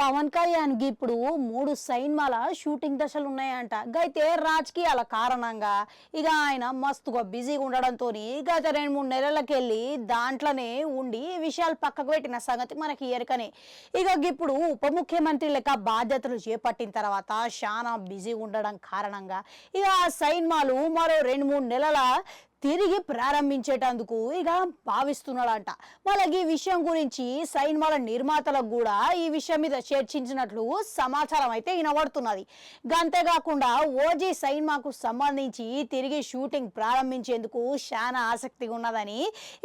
పవన్ కళ్యాణ్ కి ఇప్పుడు 3 సినిమాల షూటింగ్ దశలు ఉన్నాయంట. అయితే రాజకీయాల కారణంగా ఇక ఆయన మస్తుగా బిజీగా ఉండడంతో గత 2-3 నెలలకెళ్ళి దాంట్లోనే ఉండి ఈ విషయాలు పక్కకు పెట్టిన సంగతి మనకి ఎరకనే. ఇక ఇప్పుడు ఉప ముఖ్యమంత్రి లెక్క బాధ్యతలు చేపట్టిన తర్వాత చాలా బిజీగా ఉండడం కారణంగా ఇక ఆ సినిమాలు మరో 2-3 నెలల తిరిగి ప్రారంభించేటందుకు ఇక భావిస్తున్నాడంట. వాళ్ళకి ఈ విషయం గురించి సినిమాల నిర్మాతలకు కూడా ఈ విషయం మీద చర్చించినట్లు సమాచారం అయితే వినబడుతున్నది. అంతేకాకుండా ఓజీ సినిమాకు సంబంధించి తిరిగి షూటింగ్ ప్రారంభించేందుకు చాలా ఆసక్తిగా ఉన్నదని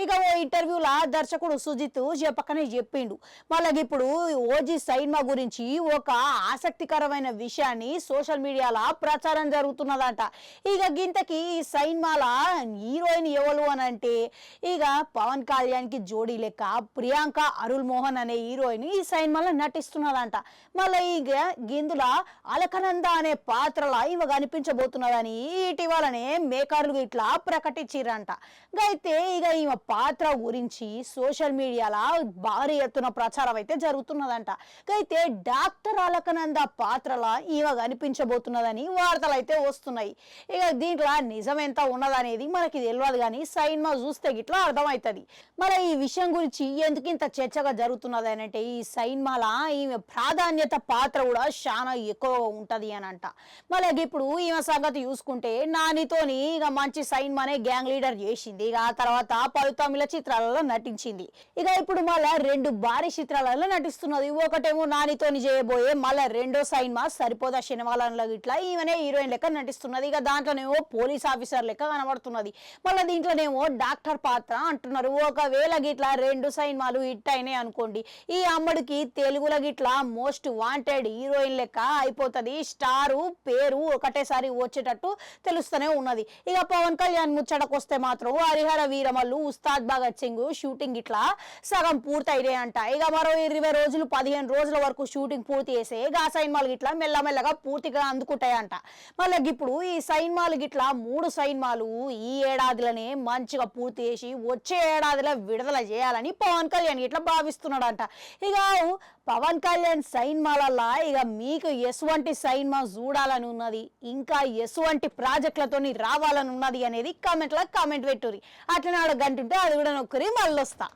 ఇక ఓ ఇంటర్వ్యూలా దర్శకుడు సుజిత్ చెప్పకనే చెప్పిండు. వాళ్ళకి ఇప్పుడు ఓజీ సినిమా గురించి ఒక ఆసక్తికరమైన విషయాన్ని సోషల్ మీడియాలో ప్రచారం జరుగుతున్నదంట. ఇక గింతకి ఈ సినిమాల హీరోయిన్ ఎవరు అని అంటే ఇక పవన్ కళ్యాణ్ కి జోడీ లెక్క ప్రియాంక అరుల్ మోహన్ అనే హీరోయిన్ ఈ సినిమాలో నటిస్తున్నదంట. మళ్ళీ ఇక గిందుల అలకనంద అనే పాత్రలా ఇవ కనిపించబోతున్నదని ఇటీవలనే మేకర్లు ఇట్లా ప్రకటించిరంట. అయితే ఇక ఈమె పాత్ర గురించి సోషల్ మీడియాలో భారీ ఎత్తున ప్రచారం అయితే జరుగుతున్నదంట. అయితే డాక్టర్ అలకనంద పాత్రలా ఈమె కనిపించబోతున్నదని వార్తలు అయితే వస్తున్నాయి. ఇక దీంట్లో నిజం ఎంత ఉన్నదనేది మనకి తెలియదు, కానీ సినిమా చూస్తే గిట్లా అర్థమవుతుంది. మరి ఈ విషయం గురించి ఎందుకు ఇంత చర్చగా జరుగుతున్నది అని అంటే ఈ సినిమాల ఈమె ప్రాధాన్యత పాత్ర కూడా చాలా ఎక్కువగా ఉంటది అని అంట. మళ్ళీ ఇప్పుడు ఈమె సంగతి చూసుకుంటే నానితోని ఇక మంచి సినిమానే గ్యాంగ్ లీడర్ చేసింది. ఇక ఆ తర్వాత పలు తమిళ చిత్రాలలో నటించింది. ఇక ఇప్పుడు మళ్ళీ 2 భారీ చిత్రాలలో నటిస్తున్నది. ఒకటేమో నానితోని చేయబోయే మళ్ళీ రెండో సినిమా సరిపోదా శనివారంలో ఇట్లా ఈమెనే హీరోయిన్ లెక్క నటిస్తున్నది. ఇక దాంట్లోనేమో పోలీస్ ఆఫీసర్ లెక్క కనబడుతున్నది. మళ్ళీ దీంట్లోనేమో డాక్టర్ పాత్ర అంటున్నారు. ఒకవేళ గిట్లా 2 సినిమాలు హిట్ అయినాయి అనుకోండి, ఈ అమ్మడికి తెలుగులో గిట్లా మోస్ట్ వాంటెడ్ హీరోయిన్ లెక్క అయిపోతుంది. స్టారు పేరు ఒకటేసారి వచ్చేటట్టు తెలుస్తూనే ఉన్నది. ఇక పవన్ కళ్యాణ్ ముచ్చటకు వస్తే మాత్రం హరిహర వీరమల్లు ఉస్తాద్ భగత్ సింగ్ షూటింగ్ ఇట్లా సగం పూర్తి అయినాయి అంట. ఇక మరో 20 రోజులు 15 రోజుల వరకు షూటింగ్ పూర్తి చేసే ఆ సినిమాలు గిట్లా మెల్లమెల్లగా పూర్తిగా అందుకుంటాయంట. మళ్ళీ ఇప్పుడు ఈ సినిమాలు గిట్లా 3 సినిమాలు ఈ ఏడాదిలోనే మంచిగా పూర్తి చేసి వచ్చే ఏడాదిలో విడుదల చేయాలని పవన్ కళ్యాణ్ ఇట్లా భావిస్తున్నాడంట. ఇక పవన్ కళ్యాణ్ సినిమాలల్లా ఇక మీకు ఎటువంటి సినిమా చూడాలని ఉన్నది, ఇంకా ఎటువంటి ప్రాజెక్టులతోని రావాలని ఉన్నది అనేది కామెంట్ పెట్టుర్రి. అట్లనే గంటుంటే అది కూడా నొక్కరి మళ్ళీ వస్తా.